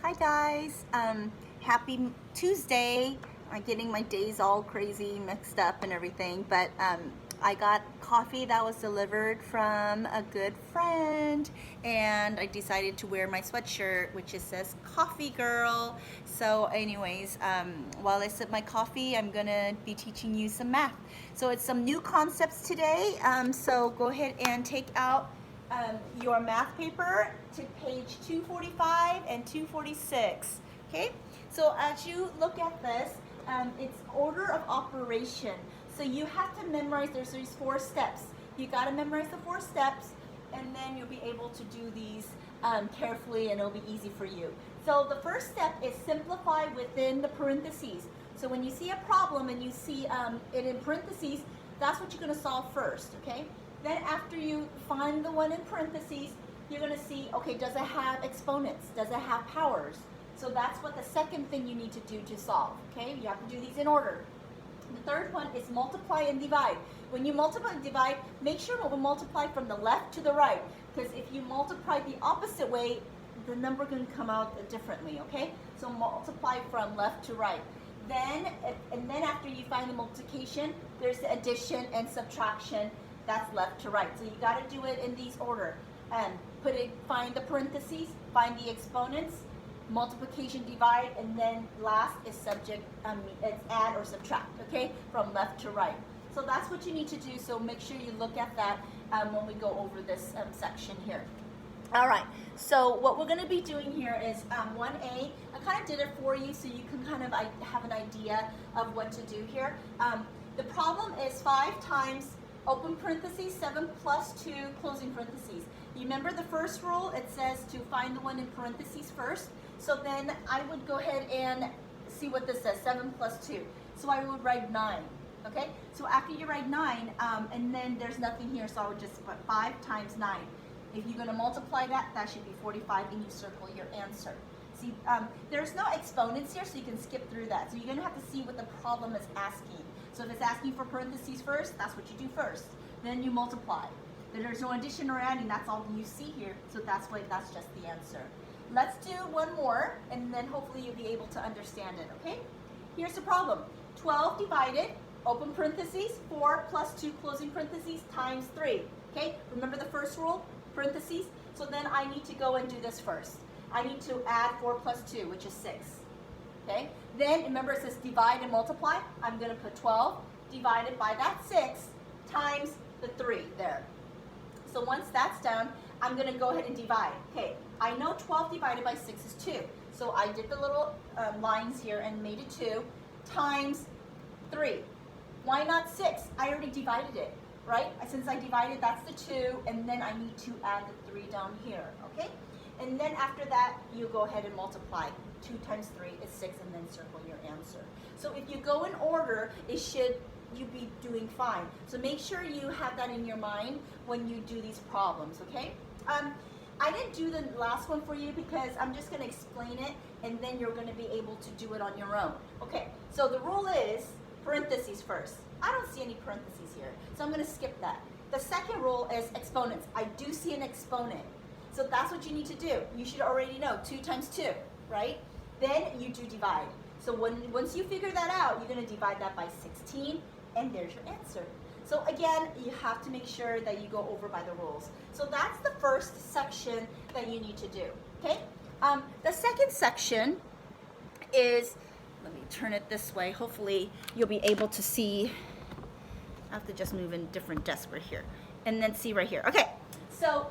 Hi guys, happy Tuesday. I'm getting my days all crazy mixed up and everything, but I got coffee that was delivered from a good friend, and I decided to wear my sweatshirt which it says Coffee Girl. So anyways, while I sip my coffee, I'm gonna be teaching you some math. So it's some new concepts today, so go ahead and take out your math paper to page 245 and 246. Okay, so as you look at this, it's order of operation. So you have to memorize, there's these 4 steps. You got to memorize the 4 steps, and then you'll be able to do these carefully, and it'll be easy for you. So the first step is simplify within the parentheses. So when you see a problem and you see it in parentheses, that's what you're going to solve first, okay? Then after you find the one in parentheses, you're going to see, okay, does it have exponents? Does it have powers? So that's what the second thing you need to do to solve, okay? You have to do these in order. The third one is multiply and divide. When you multiply and divide, make sure to multiply from the left to the right, because if you multiply the opposite way, the number can come out differently, okay? So multiply from left to right. Then after you find the multiplication, there's the addition and subtraction. That's left to right. So you got to do it in these order. Find the parentheses, find the exponents, multiplication, divide, and then last is it's add or subtract, okay, from left to right. So that's what you need to do, so make sure you look at that when we go over this section here. All right, so what we're going to be doing here is 1A. I kind of did it for you so you can kind of have an idea of what to do here. The problem is 5 times open parentheses, 7 plus 2, closing parentheses. You remember the first rule? It says to find the one in parentheses first. So then I would go ahead and see what this says, 7 plus 2. So I would write 9, okay? So after you write 9, and then there's nothing here, so I would just put 5 times 9. If you're going to multiply that, that should be 45, and you circle your answer. See, there's no exponents here, so you can skip through that. So you're going to have to see what the problem is asking. So if it's asking for parentheses first, that's what you do first. Then you multiply. There's no addition or adding, that's all you see here, so that's just the answer. Let's do one more, and then hopefully you'll be able to understand it, okay? Here's the problem. 12 divided, open parentheses, 4 plus 2, closing parentheses, times 3, okay? Remember the first rule, parentheses? So then I need to go and do this first. I need to add 4 plus 2, which is 6. Okay? Then remember it says divide and multiply. I'm going to put 12 divided by that 6 times the 3 there. So once that's done, I'm going to go ahead and divide. Okay, I know 12 divided by 6 is 2. So I did the little lines here and made it 2 times 3. Why not 6? I already divided it, right? Since I divided, that's the 2, and then I need to add the 3 down here, okay? And then after that, you go ahead and multiply. 2 times 3 is 6, and then circle your answer. So if you go in order, you'd be doing fine. So make sure you have that in your mind when you do these problems, okay? I didn't do the last one for you because I'm just going to explain it, and then you're going to be able to do it on your own. Okay, so the rule is parentheses first. I don't see any parentheses here, so I'm going to skip that. The second rule is exponents. I do see an exponent. So that's what you need to do. You should already know 2 times 2, right? Then you do divide. So once you figure that out, you're going to divide that by 16, and there's your answer. So again, you have to make sure that you go over by the rules. So that's the first section that you need to do, okay? The second section is, let me turn it this way. Hopefully you'll be able to see. I have to just move in different desk right here. And then see right here. Okay, so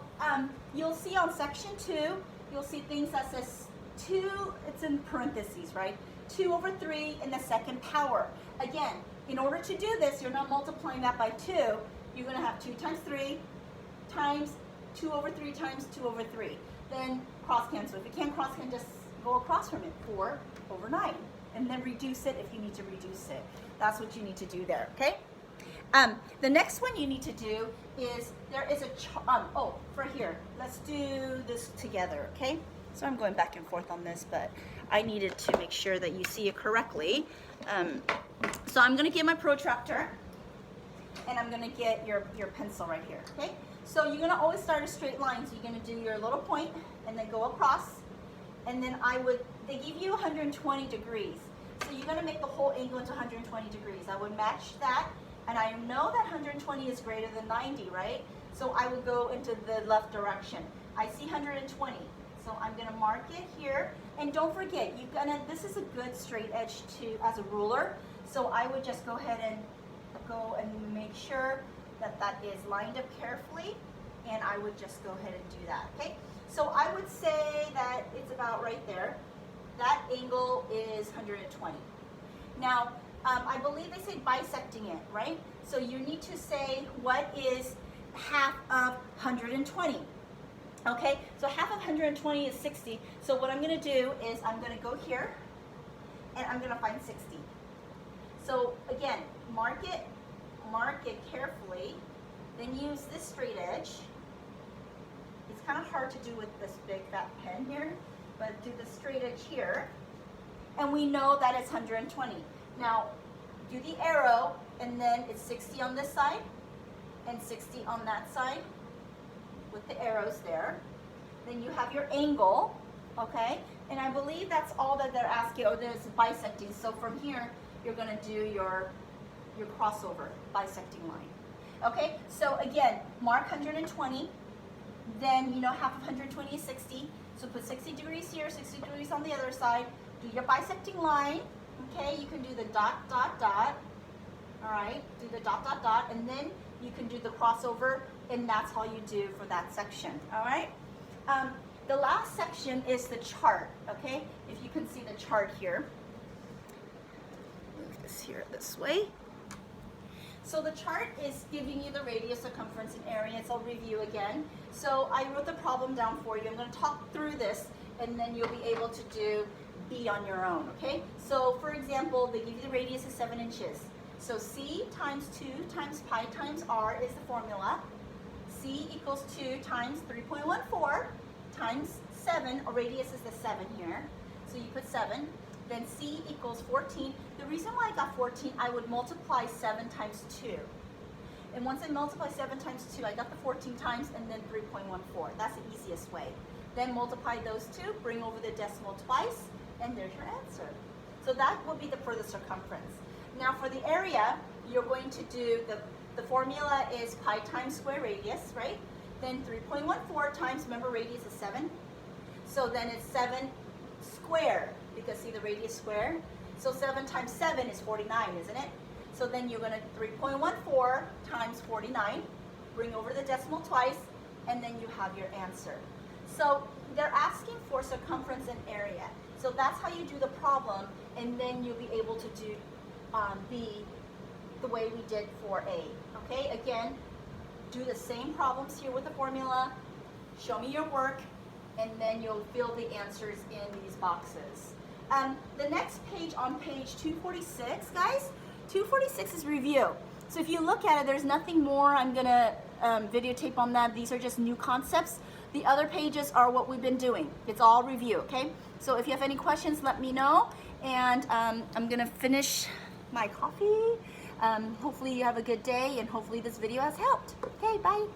you'll see on section 2, you'll see things that says 2, it's in parentheses, right? 2 over 3 in the second power. Again, in order to do this, you're not multiplying that by 2. You're going to have 2 times 3 times 2 over 3 times 2 over 3. Then cross cancel. If you can't cross cancel, just go across from it. 4 over 9. And then reduce it if you need to reduce it. That's what you need to do there, okay? The next one you need to do is, there is a, for here, let's do this together, okay? So I'm going back and forth on this, but I needed to make sure that you see it correctly. So I'm going to get my protractor, and I'm going to get your pencil right here, okay? So you're going to always start a straight line. So you're going to do your little point, and then go across, and then they give you 120 degrees. So you're gonna make the whole angle into 120 degrees. I would match that, and I know that 120 is greater than 90, right? So I would go into the left direction. I see 120, so I'm gonna mark it here. And don't forget, this is a good straight edge as a ruler. So I would just go ahead and make sure that that is lined up carefully, and I would just go ahead and do that, okay? So I would say that it's about right there. That angle is 120. Now, I believe they say bisecting it, right? So you need to say what is half of 120. Okay, so half of 120 is 60. So what I'm gonna do is I'm gonna go here and I'm gonna find 60. So again, mark it carefully, then use this straight edge. It's kind of hard to do with this big fat pen here, but do the straight edge here, and we know that it's 120. Now, do the arrow, and then it's 60 on this side, and 60 on that side, with the arrows there. Then you have your angle, okay? And I believe that's all that they're asking, or there's bisecting. So from here, you're gonna do your crossover, bisecting line. Okay, so again, mark 120, then you know half of 120 is 60, so put 60 degrees here, 60 degrees on the other side, do your bisecting line, okay? You can do the dot, dot, dot, all right? Do the dot, dot, dot, and then you can do the crossover, and that's all you do for that section, all right? The last section is the chart, okay? If you can see the chart here. Move this here this way. So the chart is giving you the radius, circumference, and area. So I'll review again. So I wrote the problem down for you. I'm going to talk through this, and then you'll be able to do B on your own, okay? So for example, they give you the radius is 7 inches. So C times 2 times pi times r is the formula. C equals 2 times 3.14 times 7, or radius is the 7 here. So you put 7. Then C equals 14. The reason why I got 14, I would multiply 7 times 2. And once I multiply 7 times 2, I got the 14 times and then 3.14. That's the easiest way. Then multiply those two, bring over the decimal twice, and there's your answer. So that will be for the circumference. Now for the area, you're going to do, the formula is pi times square radius, right? Then 3.14 times, remember radius is 7. So then it's 7 squared, because see the radius squared? So 7 times 7 is 49, isn't it? So then you're going to 3.14 times 49, bring over the decimal twice, and then you have your answer. So they're asking for circumference and area. So that's how you do the problem, and then you'll be able to do B the way we did for A. Okay, again, do the same problems here with the formula, show me your work, and then you'll fill the answers in these boxes. The next page, on page 246, guys, 246 is review. So if you look at it, there's nothing more I'm gonna videotape on that. These are just new concepts. The other pages are what we've been doing. It's all review, okay? So if you have any questions, let me know. And I'm gonna finish my coffee. Hopefully you have a good day, and hopefully this video has helped. Okay, bye.